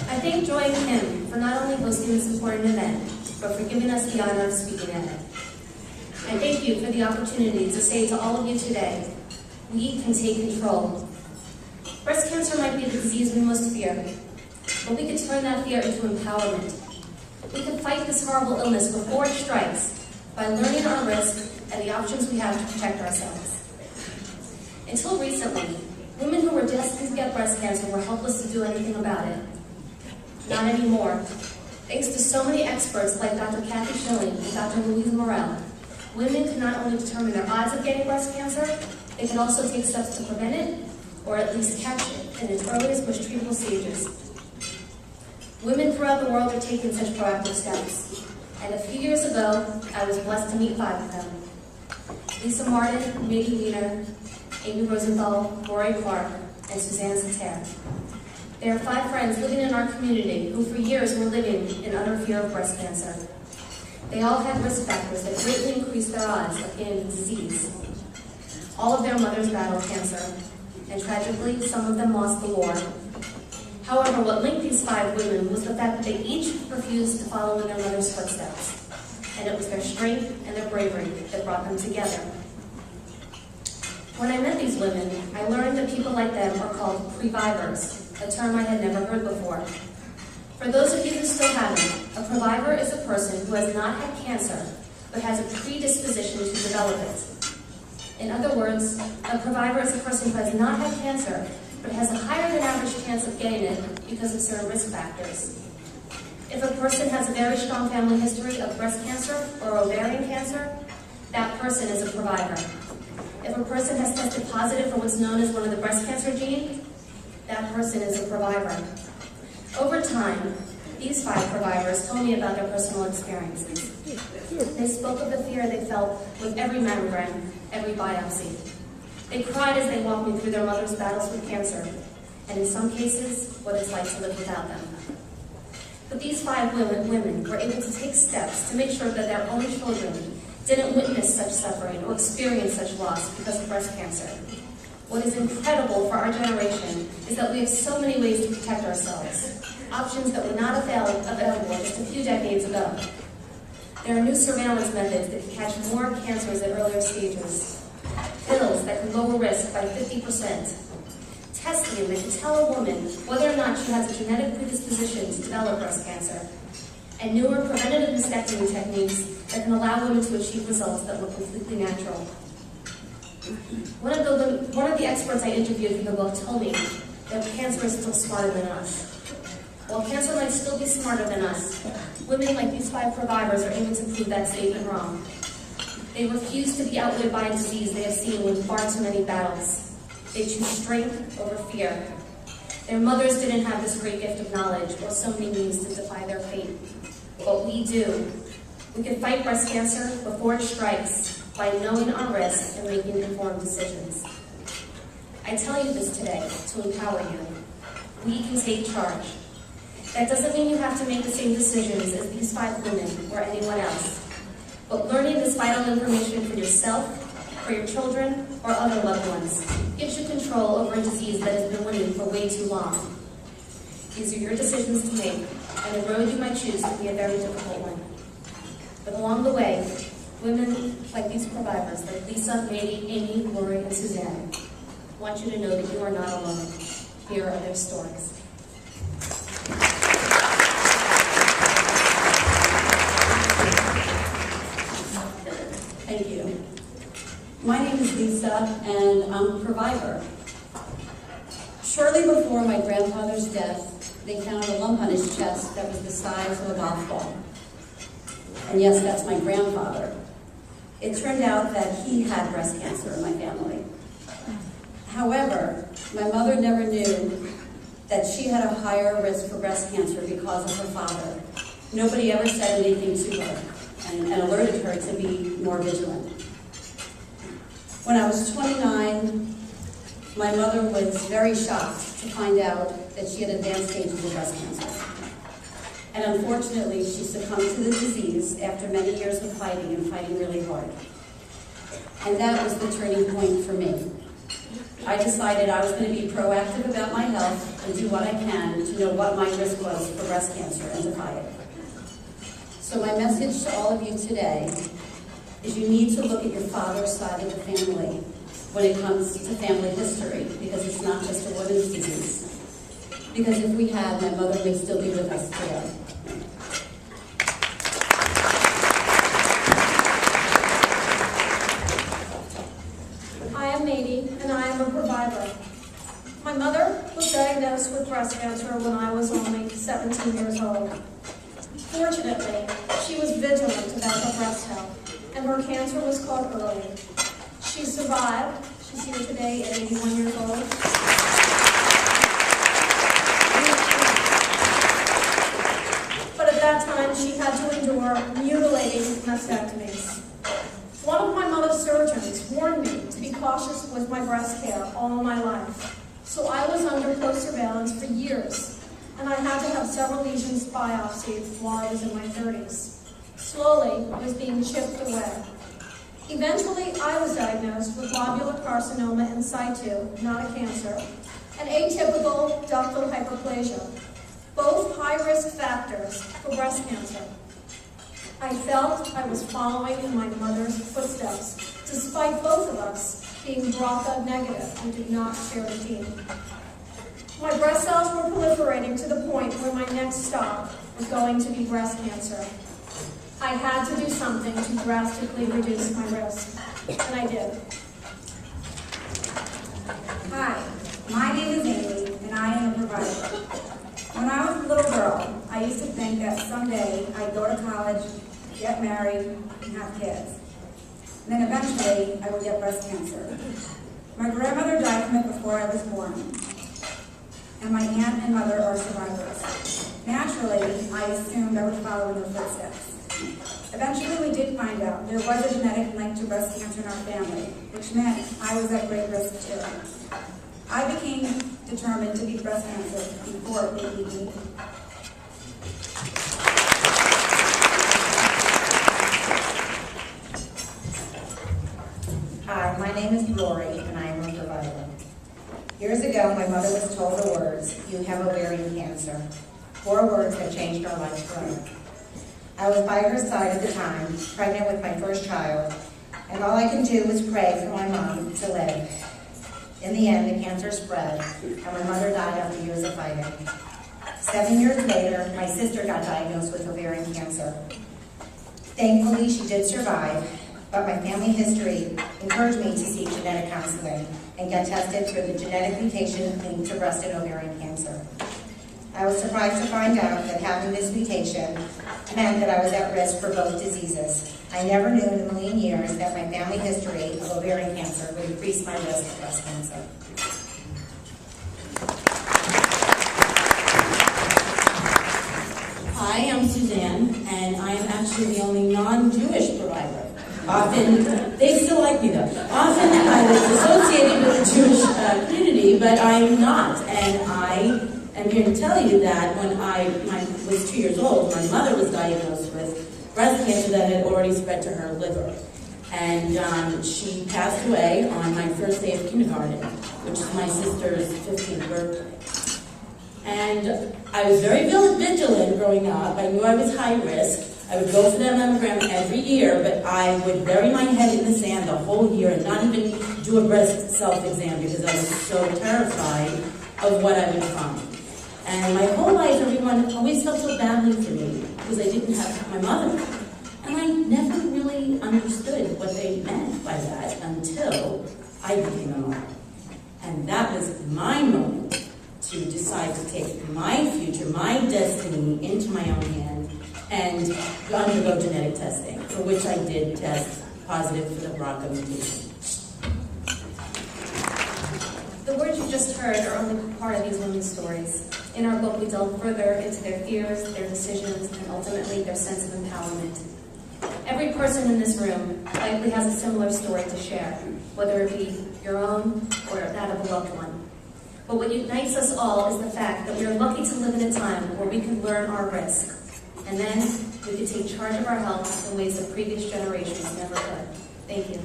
I thank Joy and Kim for not only hosting this important event, but for giving us the honor of speaking at it. I thank you for the opportunity to say to all of you today, we can take control. Breast cancer might be the disease we most fear, but we could turn that fear into empowerment. We can fight this horrible illness before it strikes by learning our risk and the options we have to protect ourselves. Until recently, women who were destined to get breast cancer were helpless to do anything about it. Not anymore. Thanks to so many experts like Dr. Kathy Schilling and Dr. Louise Morel, women can not only determine their odds of getting breast cancer, they can also take steps to prevent it, or at least catch it in its earliest, most treatable stages. Women throughout the world are taking such proactive steps, and a few years ago, I was blessed to meet 5 of them. Lisa Martin, Maggie Weiner, Amy Rosenthal, Lori Clark, and Suzanne Sater. They are 5 friends living in our community who for years were living in utter fear of breast cancer. They all had risk factors that greatly increased their odds of getting the disease. All of their mothers battled cancer, and tragically, some of them lost the war. However, what linked these 5 women was the fact that they each refused to follow in their mother's footsteps, and it was their strength and their bravery that brought them together. When I met these women, I learned that people like them are called Previvors, a term I had never heard before. For those of you who still haven't, a previvor is a person who has not had cancer, but has a predisposition to develop it. In other words, a previvor is a person who has not had cancer, but has a higher than average chance of getting it because of certain risk factors. If a person has a very strong family history of breast cancer or ovarian cancer, that person is a previvor. If a person has tested positive for what's known as one of the breast cancer genes, that person is a previvor. Over time, these 5 previvors told me about their personal experiences. They spoke of the fear they felt with every mammogram, every biopsy. They cried as they walked me through their mother's battles with cancer, and in some cases, what it's like to live without them. But these 5 women were able to take steps to make sure that their own children didn't witness such suffering or experience such loss because of breast cancer. What is incredible for our generation is that we have so many ways to protect ourselves, options that were not available just a few decades ago. There are new surveillance methods that can catch more cancers at earlier stages, pills that can lower risk by 50%, testing that can tell a woman whether or not she has a genetic predisposition to develop breast cancer, and newer preventative mastectomy techniques that can allow women to achieve results that look completely natural. One of the experts I interviewed for the book told me that cancer is still smarter than us. While cancer might still be smarter than us, women like these 5 previvors are able to prove that statement wrong. They refuse to be outwitted by a disease they have seen win far too many battles. They choose strength over fear. Their mothers didn't have this great gift of knowledge or so many means to defy their fate. But we do. We can fight breast cancer before it strikes by knowing our risk and making informed decisions. I tell you this today to empower you. We can take charge. That doesn't mean you have to make the same decisions as these 5 women or anyone else. But learning this vital information for yourself, for your children, or other loved ones gives you control over a disease that has been winning for way too long. These are your decisions to make, and the road you might choose can be a very difficult one. But along the way, women like these previvors, like Lisa, Maggie, Amy, Lori, and Suzanne, want you to know that you are not alone. Here are their stories. Thank you. My name is Lisa, and I'm a previvor. Shortly before my grandfather's death, they found a lump on his chest that was the size of a golf ball. And yes, that's my grandfather. It turned out that he had breast cancer in my family. However, my mother never knew that she had a higher risk for breast cancer because of her father. Nobody ever said anything to her and alerted her to be more vigilant. When I was 29, my mother was very shocked to find out that she had advanced stages of breast cancer. And unfortunately, she succumbed to the disease after many years of fighting really hard. And that was the turning point for me. I decided I was going to be proactive about my health and do what I can to know what my risk was for breast cancer and to fight it. So my message to all of you today is you need to look at your father's side of the family when it comes to family history, because it's not just a woman's disease. Because if we had, my mother would still be with us today. I am Mady, and I am a Previvor. My mother was diagnosed with breast cancer when I was only 17 years old. Fortunately, she was vigilant about her breast health, and her cancer was caught early. She survived. She's here today at 81 years old. But at that time, she had to endure mutilating mastectomies. One of my mother's surgeons warned me to be cautious with my breast care all my life. So I was under close surveillance for years, and I had to have several lesions biopsied while I was in my 30s. Slowly, it was being chipped away. Eventually, I was diagnosed with lobular carcinoma in situ, not a cancer, and atypical ductal hyperplasia, both high-risk factors for breast cancer. I felt I was following in my mother's footsteps, despite both of us being BRCA negative and did not share the gene. My breast cells were proliferating to the point where my next stop was going to be breast cancer. I had to do something to drastically reduce my risk, and I did. Hi, my name is Amy, and I am a Previvor. When I was a little girl, I used to think that someday I'd go to college, get married, and have kids. And then eventually, I would get breast cancer. My grandmother died from it before I was born, and my aunt and mother are survivors. Naturally, I assumed I would follow in their footsteps. Eventually, we did find out there was a genetic link to breast cancer in our family, which meant I was at great risk too. I became determined to beat breast cancer before it beat me. Hi, my name is Rory, and I am a Previvor. Years ago, my mother was told the words, "You have ovarian cancer." 4 words that changed our lives forever. I was by her side at the time, pregnant with my first child, and all I could do was pray for my mom to live. In the end, the cancer spread, and my mother died after years of fighting. 7 years later, my sister got diagnosed with ovarian cancer. Thankfully, she did survive, but my family history encouraged me to seek genetic counseling and get tested for the genetic mutation linked to breast and ovarian cancer. I was surprised to find out that having this mutation meant that I was at risk for both diseases. I never knew in a million years that my family history of ovarian cancer would increase my risk of breast cancer. Hi, I'm Suzanne, and I am actually the only non-Jewish Previvor. Often, they still like me though. Often I was associated with the Jewish community, but I'm not. And I am here to tell you that when I was 2 years old, my mother was diagnosed with breast cancer that had already spread to her liver. And she passed away on my first day of kindergarten, which is my sister's 15th birthday. And I was very vigilant growing up. I knew I was high risk. I would go for that mammogram every year, but I would bury my head in the sand the whole year and not even do a breast self-exam because I was so terrified of what I would find. And my whole life, everyone always felt so badly for me because I didn't have my mother. And I never really understood what they meant by that until I became a mom. And that was my moment to decide to take my future, my destiny into my own hand and undergo genetic testing, for which I did test positive for the BRCA mutation. The words you just heard are only part of these women's stories. In our book, we delve further into their fears, their decisions, and ultimately their sense of empowerment. Every person in this room likely has a similar story to share, whether it be your own or that of a loved one. But what unites us all is the fact that we are lucky to live in a time where we can learn our risk, and then we can take charge of our health in ways that previous generations never could. Thank you.